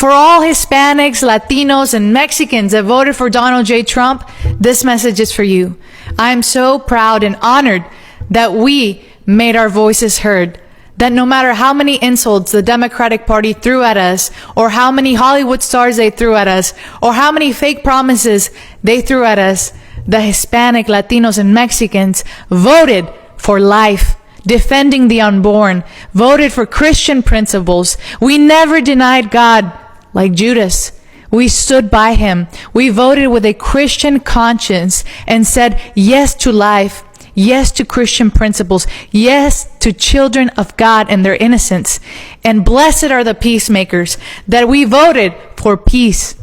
For all Hispanics, Latinos, and Mexicans that voted for Donald J. Trump, this message is for you. I am so proud and honored that we made our voices heard. That no matter how many insults the Democratic Party threw at us, or how many Hollywood stars they threw at us, or how many fake promises they threw at us, the Hispanic, Latinos, and Mexicans voted for life, defending the unborn, voted for Christian principles. We never denied God like Judas. We stood by him. We voted with a Christian conscience and said yes to life, yes to Christian principles, yes to children of God and their innocence. And blessed are the peacemakers, that we voted for peace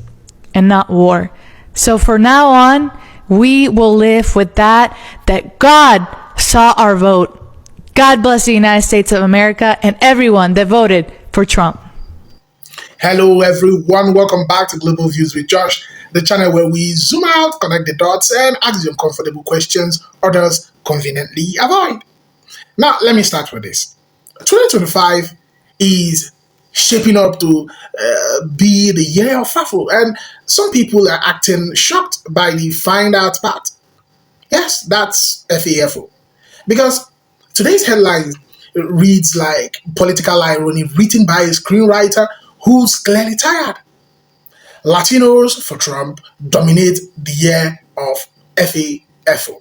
and not war. So for now on, we will live with that God saw our vote. God bless the United States of America and everyone that voted for Trump. Hello everyone, welcome back to Global Views with Josh, the channel where we zoom out, connect the dots, and ask the uncomfortable questions others conveniently avoid. Now, let me start with this. 2025 is shaping up to be the year of FAFO, and some people are acting shocked by the find out part. Yes, that's FAFO. Because today's headline reads like political irony written by a screenwriter who's clearly tired. Latinos for Trump dominate the year of FAFO.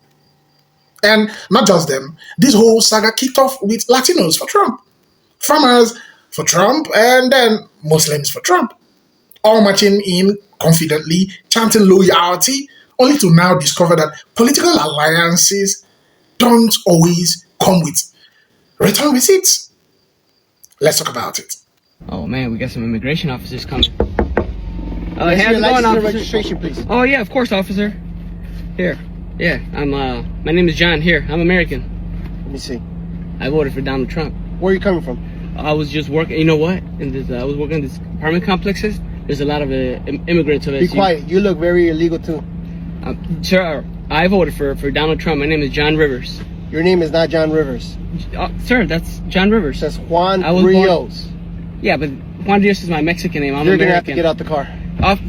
And not just them, this whole saga kicked off with Latinos for Trump, farmers for Trump, and then Muslims for Trump, all marching in confidently, chanting loyalty, only to now discover that political alliances don't always come with return receipts. Let's talk about it. Oh man, we got some immigration officers coming. How's it going, officer? Registration, please. Oh yeah, of course, officer. Here, yeah, my name is John. Here, I'm American. Let me see. I voted for Donald Trump. Where are you coming from? I was just working. You know what? I was working in these apartment complexes. There's a lot of immigrants. Be quiet. You look very illegal too. Sir, I voted for Donald Trump. My name is John Rivers. Your name is not John Rivers. Sir, that's John Rivers. That's Juan Rios. Yeah, but Juan Rios is my Mexican name. You're gonna have to get out the car.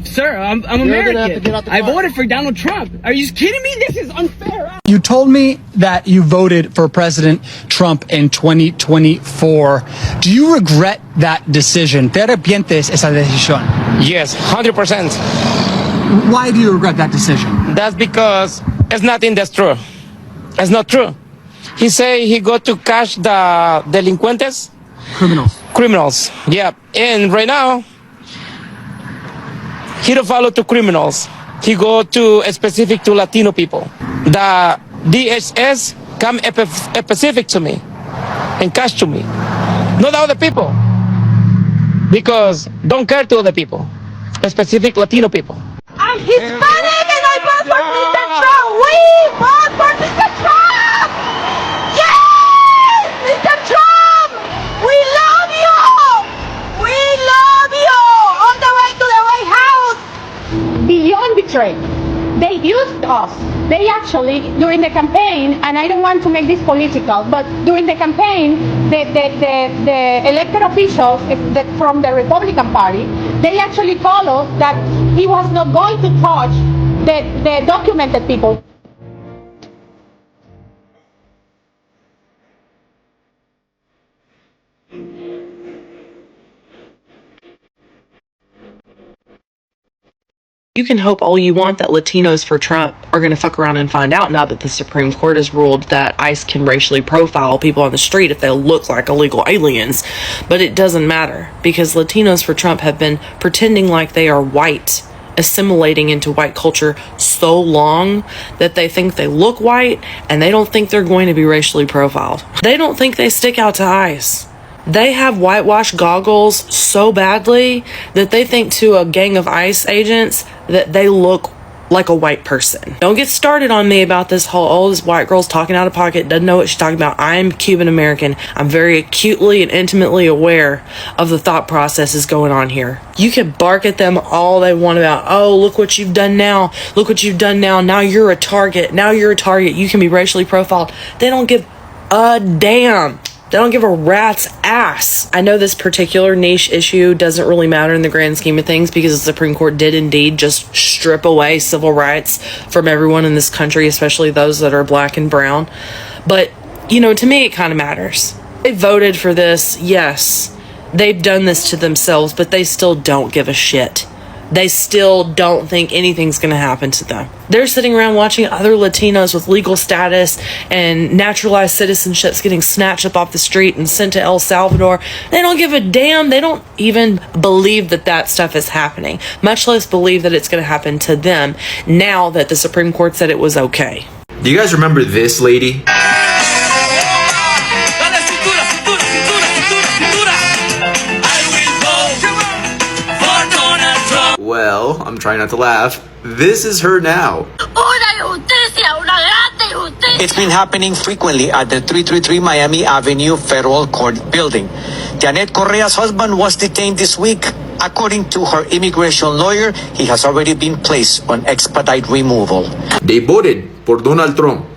Sir, I'm American. You're gonna have to get out the car. I voted for Donald Trump. Are you kidding me? This is unfair. You told me that you voted for President Trump in 2024. Do you regret that decision? ¿Te arrepientes esa decisión? Yes, 100%. Why do you regret that decision? That's because it's nothing that's true. It's not true. He say he go to catch the delincuentes. Criminals, yeah. And right now, he don't follow to criminals. He go to specific to Latino people. The DHS come specific to me and catch to me. Not other people. Because don't care to other people. Specific Latino people. I'm Hispanic and I vote for Mr. Trump. We vote for Mr. Trump. Yes, Mr. Trump. We love you. We love you. On the way to the White House. Beyond betrayed. They used us. They actually, during the campaign, and I don't want to make this political, but during the campaign, the elected officials from the Republican Party, they actually told us that he was not going to touch the documented people. You can hope all you want that Latinos for Trump are going to fuck around and find out now that the Supreme Court has ruled that ICE can racially profile people on the street if they look like illegal aliens. But it doesn't matter, because Latinos for Trump have been pretending like they are white, assimilating into white culture so long that they think they look white and they don't think they're going to be racially profiled. They don't think they stick out to ICE. They have whitewash goggles so badly that they think to a gang of ICE agents that they look like a white person. Don't get started on me about this whole, oh, this white girl's talking out of pocket, doesn't know what she's talking about. I'm Cuban American. I'm very acutely and intimately aware of the thought processes going on here. You can bark at them all they want about, oh, look what you've done now. Look what you've done now. Now you're a target. Now you're a target. You can be racially profiled. They don't give a damn. They don't give a rat's ass. I know this particular niche issue doesn't really matter in the grand scheme of things because the Supreme Court did indeed just strip away civil rights from everyone in this country, especially those that are black and brown. But, you know, to me, it kind of matters. They voted for this, yes. They've done this to themselves, but they still don't give a shit. They still don't think anything's going to happen to them. They're sitting around watching other Latinos with legal status and naturalized citizenships getting snatched up off the street and sent to El Salvador. They don't give a damn. They don't even believe that that stuff is happening, much less believe that it's going to happen to them now that the Supreme Court said it was okay. Do you guys remember this lady? Well, I'm trying not to laugh. This is her now. It's been happening frequently at the 333 Miami Avenue Federal Court building. Janet Correa's husband was detained this week. According to her immigration lawyer, he has already been placed on expedite removal. They voted for Donald Trump.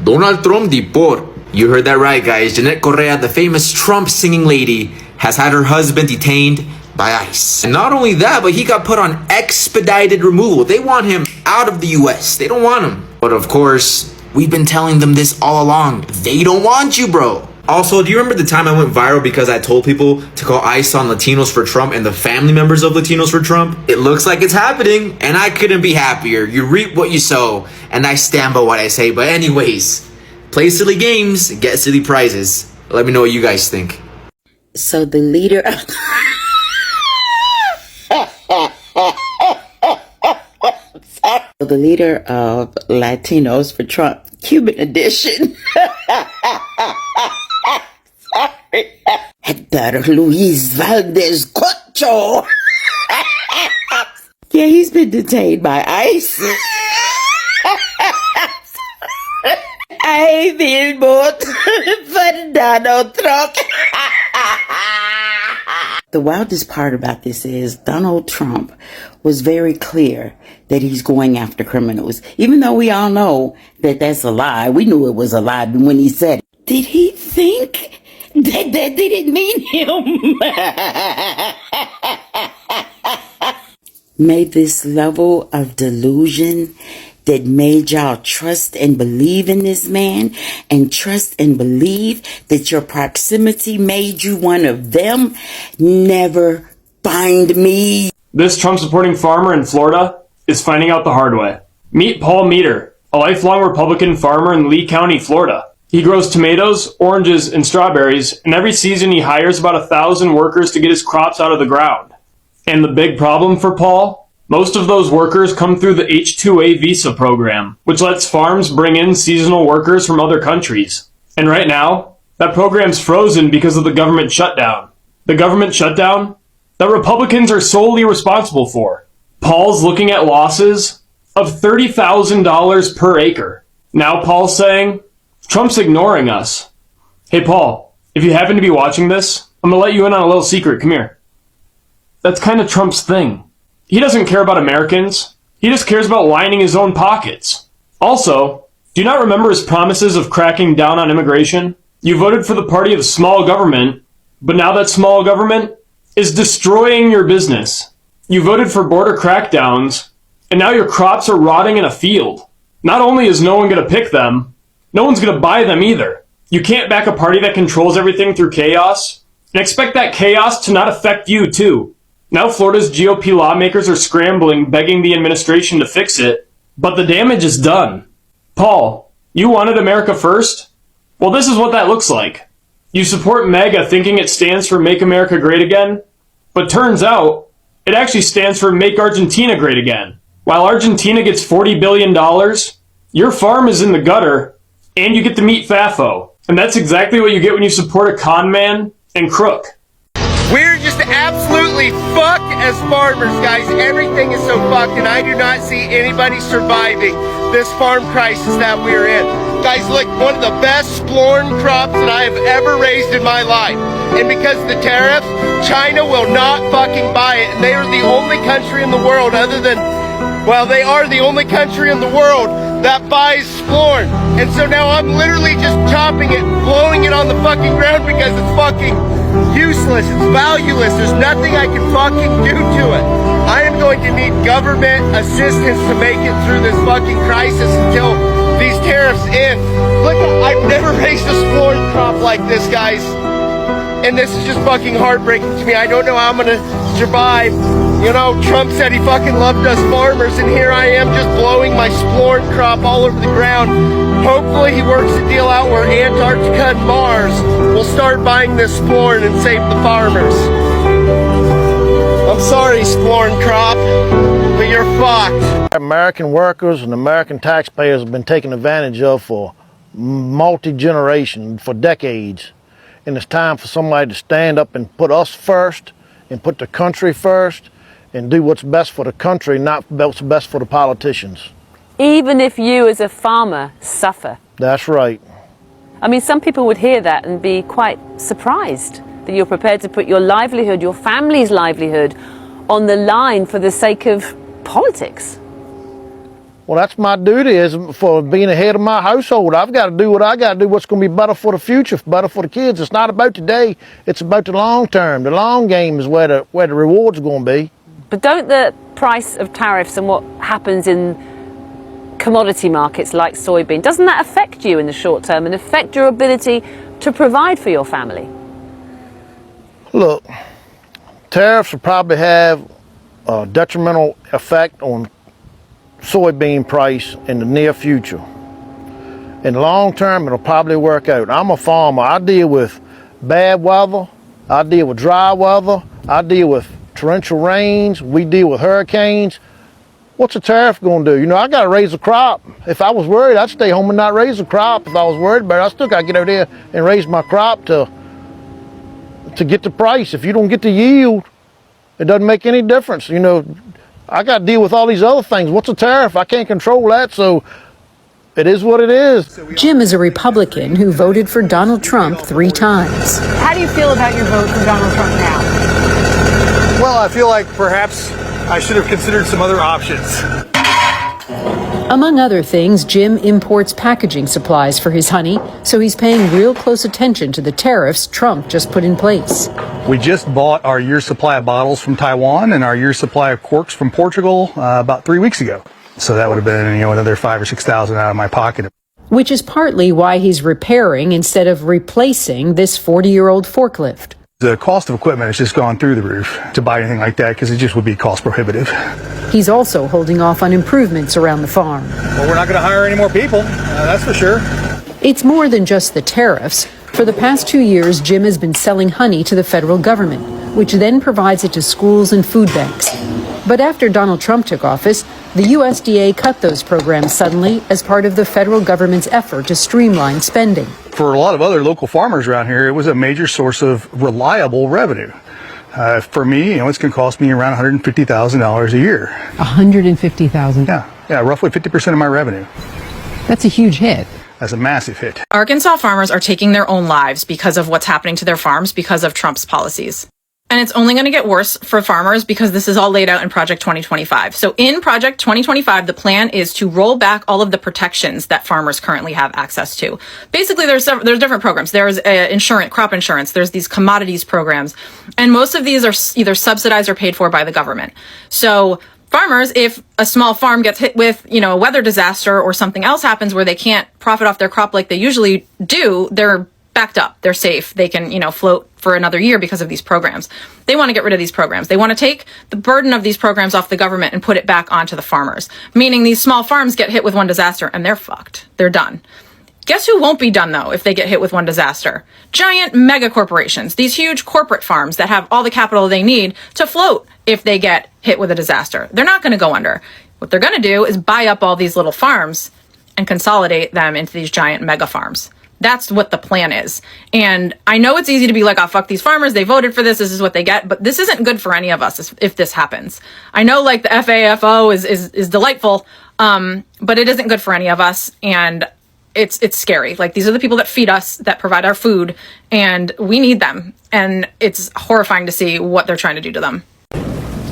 Donald Trump deport. You heard that right, guys. Janet Correa, the famous Trump singing lady, has had her husband detained by ICE. And not only that, but he got put on expedited removal. They want him out of the US. They don't want him. But of course, we've been telling them this all along. They don't want you, bro. Also, do you remember the time I went viral because I told people to call ICE on Latinos for Trump and the family members of Latinos for Trump? It looks like it's happening, and I couldn't be happier. You reap what you sow, and I stand by what I say. But anyways, play silly games, get silly prizes. Let me know what you guys think. So the leader the leader of Latinos for Trump, Cuban edition. Sorry. Hector Luis Valdez Cocho. Yeah, he's been detained by ICE. I will vote for Donald Trump. The wildest part about this is Donald Trump was very clear that he's going after criminals. Even though we all know that that's a lie. We knew it was a lie when he said it. Did he think that didn't mean him? May this level of delusion that made y'all trust and believe in this man and trust and believe that your proximity made you one of them never find me. This Trump-supporting farmer in Florida is finding out the hard way. Meet Paul Meter, a lifelong Republican farmer in Lee County, Florida. He grows tomatoes, oranges, and strawberries, and every season he hires about 1,000 workers to get his crops out of the ground. And the big problem for Paul? Most of those workers come through the H-2A visa program, which lets farms bring in seasonal workers from other countries. And right now, that program's frozen because of the government shutdown. The government shutdown that Republicans are solely responsible for. Paul's looking at losses of $30,000 per acre. Now Paul's saying, Trump's ignoring us. Hey Paul, if you happen to be watching this, I'm gonna let you in on a little secret. Come here. That's kind of Trump's thing. He doesn't care about Americans. He just cares about lining his own pockets. Also, do you not remember his promises of cracking down on immigration? You voted for the party of small government, but now that small government is destroying your business. You voted for border crackdowns, and now your crops are rotting in a field. Not only is no one going to pick them, no one's going to buy them either. You can't back a party that controls everything through chaos and expect that chaos to not affect you too. Now Florida's GOP lawmakers are scrambling, begging the administration to fix it, but the damage is done. Paul, you wanted America first? Well, this is what that looks like. You support MAGA thinking it stands for Make America Great Again, but turns out it actually stands for Make Argentina Great Again. While Argentina gets $40 billion, your farm is in the gutter, and you get to meet FAFO. And that's exactly what you get when you support a con man and crook. We're just absolutely fucked as farmers, guys. Everything is so fucked, and I do not see anybody surviving this farm crisis that we're in. Guys, look, one of the best splorn crops that I have ever raised in my life. And because of the tariffs, China will not fucking buy it. And they are the only country in the world other than Well, they are the only country in the world that buys splorn. And so now I'm literally just chopping it, blowing it on the fucking ground because it's fucking useless. It's valueless. There's nothing I can fucking do to it. I am going to need government assistance to make it through this fucking crisis until these tariffs end. Look, I've never raised a splorn crop like this, guys. And this is just fucking heartbreaking to me. I don't know how I'm gonna survive. You know, Trump said he fucking loved us farmers, and here I am just blowing my splorn crop all over the ground. Hopefully he works a deal out where Antarctica and Mars will start buying this splorn and save the farmers. I'm sorry, splorn crop, but you're fucked. American workers and American taxpayers have been taken advantage of for multi-generation, for decades. And it's time for somebody to stand up and put us first and put the country first and do what's best for the country, not what's best for the politicians. Even if you as a farmer suffer. That's right. I mean, some people would hear that and be quite surprised that you're prepared to put your livelihood, your family's livelihood, on the line for the sake of politics. Well, that's my duty as for being the head of my household. I've got to do what I got to do, what's going to be better for the future, better for the kids. It's not about today, it's about the long term. The long game is where the rewards are going to be. But don't the price of tariffs and what happens in commodity markets like soybean, doesn't that affect you in the short term and affect your ability to provide for your family? Look, tariffs will probably have a detrimental effect on soybean price in the near future. In the long term, it'll probably work out. I'm a farmer. I deal with bad weather. I deal with dry weather. I deal with torrential rains. We deal with hurricanes. What's a tariff going to do? You know, I got to raise a crop. If I was worried, I'd stay home and not raise a crop. If I was worried about it, I still got to get out there and raise my crop to get the price. If you don't get the yield, it doesn't make any difference. You know, I got to deal with all these other things. What's a tariff? I can't control that, so it is what it is. Jim is a Republican who voted for Donald Trump 3 times. How do you feel about your vote for Donald Trump now? Well, I feel like perhaps I should have considered some other options. Among other things, Jim imports packaging supplies for his honey, so he's paying real close attention to the tariffs Trump just put in place. We just bought our year's supply of bottles from Taiwan and our year's supply of corks from Portugal about 3 weeks ago. So that would have been, another $5,000 or $6,000 out of my pocket. Which is partly why he's repairing instead of replacing this 40-year-old forklift. The cost of equipment has just gone through the roof to buy anything like that because it just would be cost prohibitive. He's also holding off on improvements around the farm. Well, we're not going to hire any more people, that's for sure. It's more than just the tariffs. For the past 2 years, Jim has been selling honey to the federal government, which then provides it to schools and food banks. But after Donald Trump took office, the USDA cut those programs suddenly as part of the federal government's effort to streamline spending. For a lot of other local farmers around here, it was a major source of reliable revenue. For me, it's going to cost me around $150,000 a year. $150,000? Yeah, roughly 50% of my revenue. That's a huge hit. That's a massive hit. Arkansas farmers are taking their own lives because of what's happening to their farms because of Trump's policies. And it's only going to get worse for farmers because this is all laid out in Project 2025. So in Project 2025, the plan is to roll back all of the protections that farmers currently have access to. Basically, there's different programs. There's crop insurance. There's these commodities programs. And most of these are either subsidized or paid for by the government. So farmers, if a small farm gets hit with, a weather disaster or something else happens where they can't profit off their crop like they usually do, they're backed up. They're safe. They can, float for another year because of these programs. They want to get rid of these programs. They want to take the burden of these programs off the government and put it back onto the farmers, meaning these small farms get hit with one disaster and they're fucked. They're done. Guess who won't be done, though, if they get hit with one disaster? Giant mega corporations, these huge corporate farms that have all the capital they need to float if they get hit with a disaster. They're not going to go under. What they're going to do is buy up all these little farms and consolidate them into these giant mega farms. That's what the plan is. And I know it's easy to be like, oh, fuck these farmers. They voted for this. This is what they get. But this isn't good for any of us if this happens. I know the FAFO is delightful, but it isn't good for any of us. And it's scary. These are the people that feed us, that provide our food, and we need them. And it's horrifying to see what they're trying to do to them.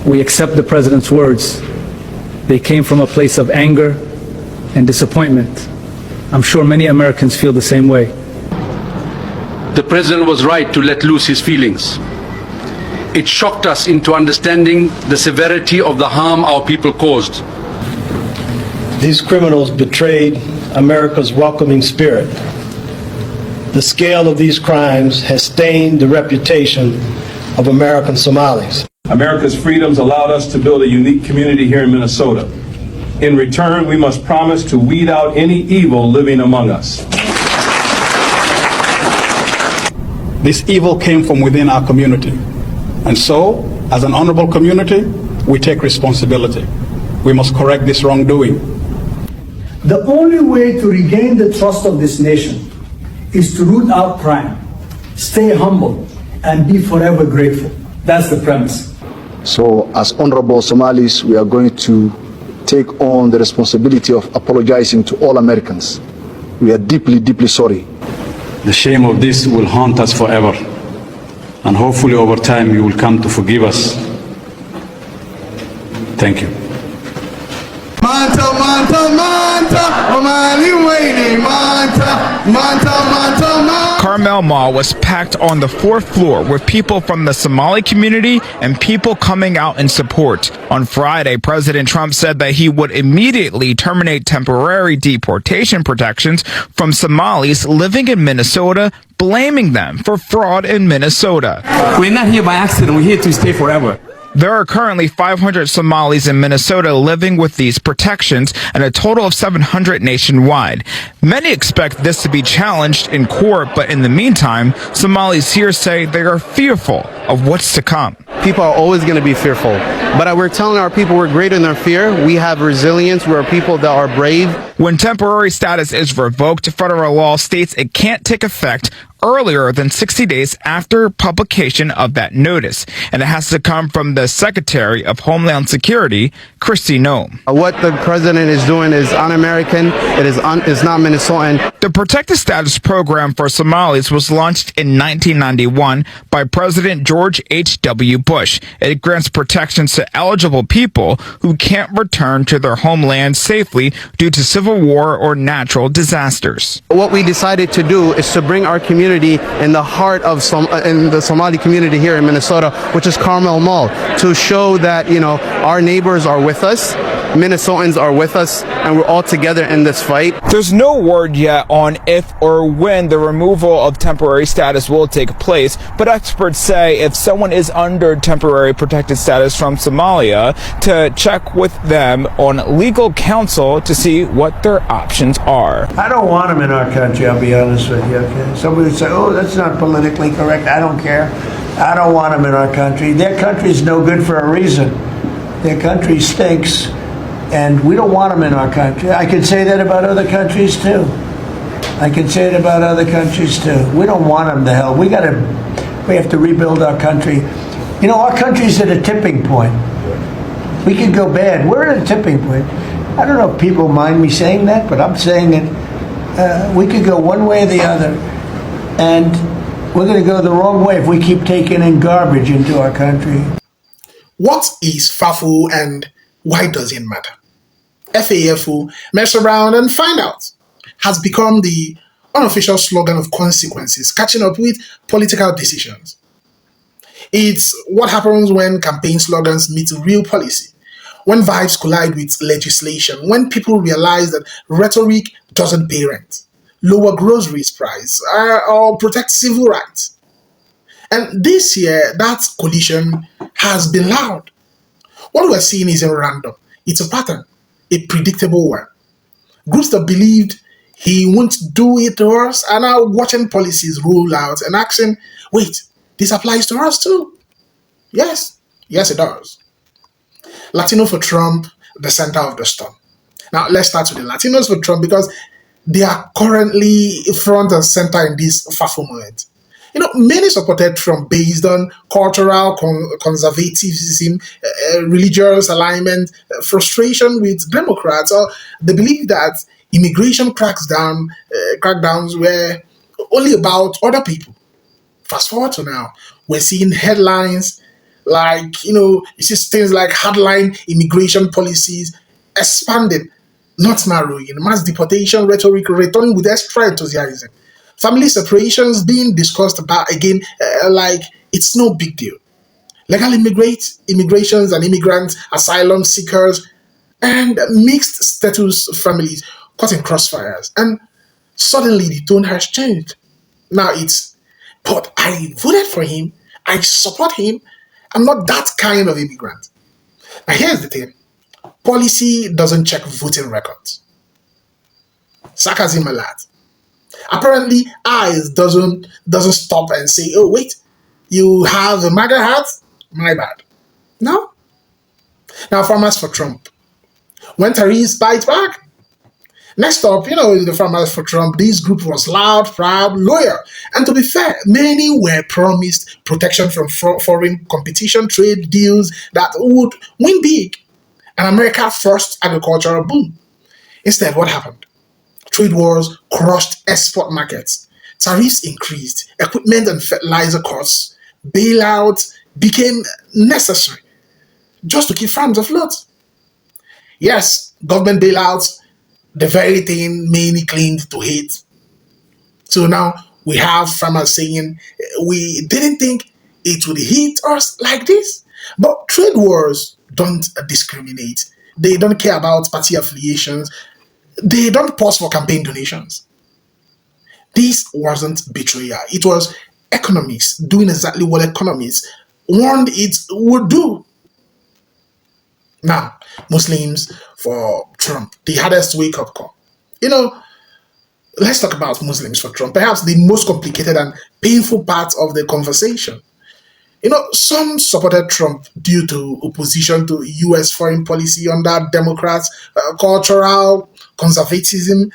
We accept the president's words They came from a place of anger and disappointment. I'm sure many Americans feel the same way. The president was right to let loose his feelings. It shocked us into understanding the severity of the harm our people caused. These criminals betrayed America's welcoming spirit. The scale of these crimes has stained the reputation of American Somalis. America's freedoms allowed us to build a unique community here in Minnesota. In return, we must promise to weed out any evil living among us. This evil came from within our community. And so, as an honorable community, we take responsibility. We must correct this wrongdoing. The only way to regain the trust of this nation is to root out crime, stay humble, and be forever grateful. That's the premise. So, as honorable Somalis, we are going to take on the responsibility of apologizing to all Americans. We are deeply, deeply sorry. The shame of this will haunt us forever. And hopefully over time you will come to forgive us. Thank you. Manta, manta, manta, Omani waiting, manta, manta, manta, manta. Carmel Mall was packed on the 4th floor with people from the Somali community and people coming out in support. On Friday, President Trump said that he would immediately terminate temporary deportation protections from Somalis living in Minnesota, blaming them for fraud in Minnesota. We're not here by accident. We're here to stay forever. There are currently 500 Somalis in Minnesota living with these protections and a total of 700 nationwide. Many expect this to be challenged in court, but in the meantime, Somalis here say they are fearful of what's to come. People are always going to be fearful, but we're telling our people we're greater than fear. We have resilience. We're people that are brave. When temporary status is revoked, federal law states it can't take effect earlier than 60 days after publication of that notice, and it has to come from the Secretary of Homeland Security, Kristi Noem. What the president is doing is un-American. It's not Minnesotan. The Protected Status Program for Somalis was launched in 1991 by President George H.W. Bush. It grants protections to eligible people who can't return to their homeland safely due to civil war or natural disasters. What we decided to do is to bring our community in the heart of in the Somali community here in Minnesota, which is Carmel Mall, to show that, you know, our neighbors are with us, Minnesotans are with us, and we're all together in this fight. There's no word yet on if or when the removal of temporary status will take place, but experts say if someone is under temporary protected status from Somalia, to check with them on legal counsel to see what their options are. I don't want them in our country, I'll be honest with you. Okay? Somebody would say, oh, that's not politically correct. I don't care. I don't want them in our country. Their country is no good for a reason. Their country stinks, and we don't want them in our country. I could say that about other countries too. I can say it about other countries too. We don't want them to hell. We have to rebuild our country. You know, our country's at a tipping point. We could go bad. We're at a tipping point. I don't know if people mind me saying that, but I'm saying it. We could go one way or the other, and we're going to go the wrong way if we keep taking in garbage into our country. What is FAFO and why does it matter? FAFO, mess around and find out, has become the unofficial slogan of consequences, catching up with political decisions. It's what happens when campaign slogans meet real policy, when vibes collide with legislation, when people realize that rhetoric doesn't pay rent, lower groceries price, or protect civil rights. And this year, that collision has been loud. What we're seeing isn't random. It's a pattern, a predictable one. Groups that believed he won't do it to us are now watching policies roll out and asking, wait, this applies to us too? Yes, it does. Latino for Trump, the center of the storm. Now, let's start with the Latinos for Trump because they are currently front and center in this FAFO moment. You know, many supported Trump based on cultural conservatism, religious alignment, frustration with Democrats, or they believe that immigration crackdowns were only about other people. Fast forward to now, we're seeing headlines like, you see things like hardline immigration policies expanding, not narrowing. Mass deportation rhetoric returning with extra enthusiasm. Family separations being discussed about again like it's no big deal. Legal immigrations and immigrants, asylum seekers, and mixed status families caught in crossfires. And suddenly the tone has changed. Now it's, but I voted for him, I support him, I'm not that kind of immigrant. Now here's the thing, policy doesn't check voting records. Sarcasm alert. Apparently, eyes doesn't stop and say, "Oh wait, you have a MAGA hat? My bad." No. Now, farmers for Trump. When tariffs bite back. Next up, the farmers for Trump. This group was loud, proud, loyal, and to be fair, many were promised protection from foreign competition, trade deals that would win big, an America first agricultural boom. Instead, what happened? Trade wars crushed export markets. Tariffs increased. Equipment and fertilizer costs. Bailouts became necessary just to keep farms afloat. Yes, government bailouts, the very thing many claimed to hate. So now we have farmers saying, we didn't think it would hit us like this. But trade wars don't discriminate. They don't care about party affiliations. They don't pause for campaign donations. This wasn't betrayal. It was economics doing exactly what economists warned it would do. Now, Muslims for Trump, the hardest wake-up call. Let's talk about Muslims for Trump, perhaps the most complicated and painful part of the conversation. Some supported Trump due to opposition to U.S. foreign policy under Democrats, cultural conservatism,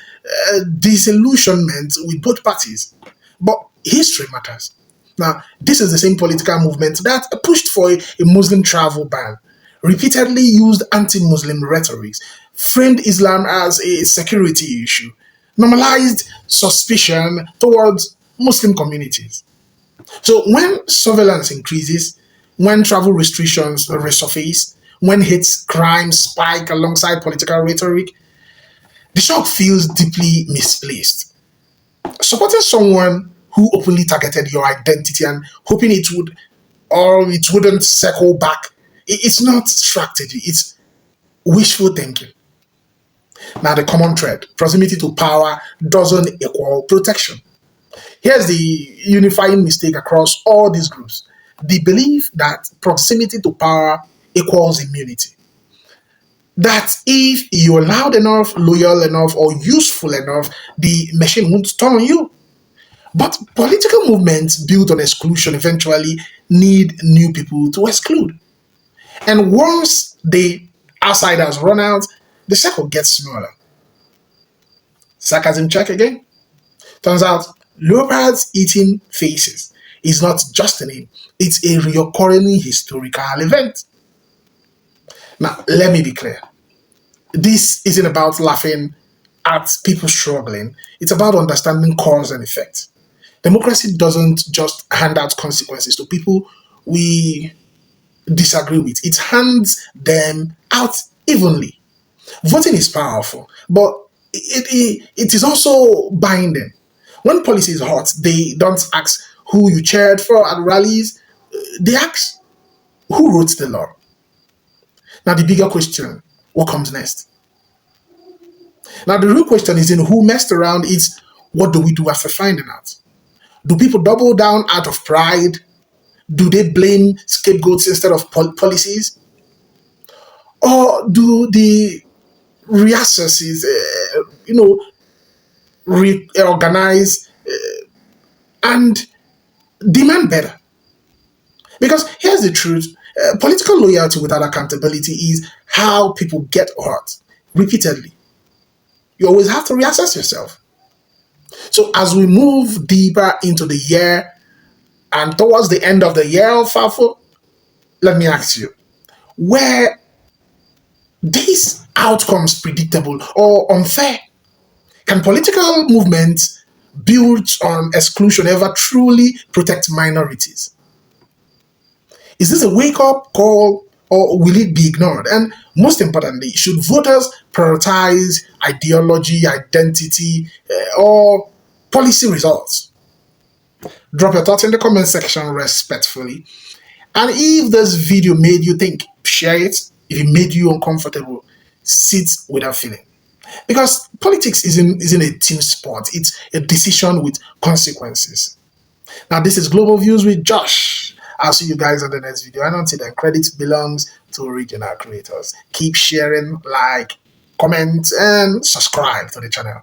disillusionment with both parties. But history matters. Now, this is the same political movement that pushed for a Muslim travel ban, repeatedly used anti-Muslim rhetorics, framed Islam as a security issue, normalized suspicion towards Muslim communities. So when surveillance increases, when travel restrictions resurface, when hate crimes spike alongside political rhetoric, the shock feels deeply misplaced. Supporting someone who openly targeted your identity and hoping it would or it wouldn't circle back, it's not strategy, it's wishful thinking. Now the common thread, proximity to power doesn't equal protection. Here's the unifying mistake across all these groups. The belief that proximity to power equals immunity. That if you're loud enough, loyal enough, or useful enough, the machine won't turn on you. But political movements built on exclusion eventually need new people to exclude. And once the outsiders run out, the circle gets smaller. Sarcasm check again. Turns out, leopards eating faces is not just a name, it's a recurring historical event. Now, let me be clear. This isn't about laughing at people struggling, it's about understanding cause and effect. Democracy doesn't just hand out consequences to people we disagree with, it hands them out evenly. Voting is powerful, but it is also binding. When policy is hot, they don't ask who you cheered for at rallies, they ask who wrote the law. Now the bigger question, what comes next? Now the real question isn't who messed around, it's what do we do after finding out? Do people double down out of pride? Do they blame scapegoats instead of policies? Or do the reassesses, reorganize and demand better? Because here's the truth, political loyalty without accountability is how people get hurt repeatedly. You always have to reassess yourself. So as we move deeper into the year and towards the end of the year of FAFO, let me ask you, were these outcomes predictable or unfair? Can political movements built on exclusion ever truly protect minorities? Is this a wake-up call or will it be ignored? And most importantly, should voters prioritize ideology, identity, or policy results? Drop your thoughts in the comment section respectfully. And if this video made you think, share it. If it made you uncomfortable, sit without feeling. Because politics isn't a team sport. It's a decision with consequences. Now, this is Global Views with Josh. I'll see you guys on the next video. And until then, credit belongs to original creators. Keep sharing, like, comment, and subscribe to the channel.